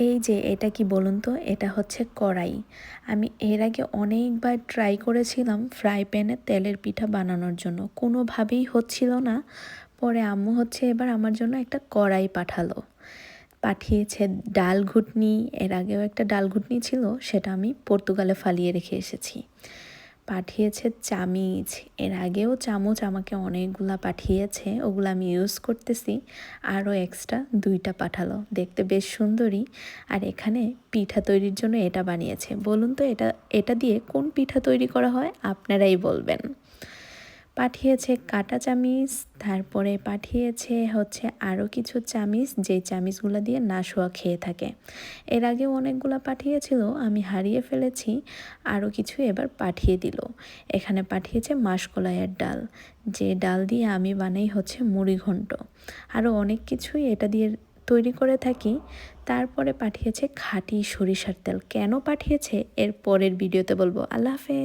এই যে এটা কি বলুন তো, এটা হচ্ছে কড়াই। আমি এর আগে অনেকবার ট্রাই করেছিলাম ফ্রাই প্যানে তেলের পিঠা বানানোর জন্য, কোনোভাবেই হচ্ছিল না। পরে আম্মু হচ্ছে এবার আমার জন্য একটা কড়াই পাঠিয়েছে। ডাল ঘুটনি, এর আগেও একটা ডাল ঘুটনি ছিল, সেটা আমি পর্তুগালে ফালিয়ে রেখে এসেছি। পাঠিয়েছে চামিচ, এর আগেও চামচ আমাকে অনেকগুলা পাঠিয়েছে, ওগুলো আমি ইউজ করতেছি। আরও এক্সট্রা 2টা পাঠালো, দেখতে বেশ সুন্দরী। আর এখানে পিঠা তৈরির জন্য এটা বানিয়েছে। বলুন তো এটা দিয়ে কোন পিঠা তৈরি করা হয়, আপনারাই বলবেন। পাঠিয়েছে কাঁটা চামিচ, তারপরে পাঠিয়েছে হচ্ছে আরও কিছু চামিচ, যেই চামিচগুলো দিয়ে নাশোয়া খেয়ে থাকে। এর আগেও অনেকগুলো পাঠিয়েছিল, আমি হারিয়ে ফেলেছি। আরও কিছু এবার পাঠিয়ে দিল। এখানে পাঠিয়েছে মাসকলাইয়ের ডাল, যে ডাল দিয়ে আমি বানাই হচ্ছে মুড়িঘণ্ট। আরও অনেক কিছুই এটা দিয়ে তৈরি করে থাকি। তারপরে পাঠিয়েছে খাঁটি সরিষার তেল। কেন পাঠিয়েছে এর পরের ভিডিওতে বলবো। আল্লাহ হাফেজ।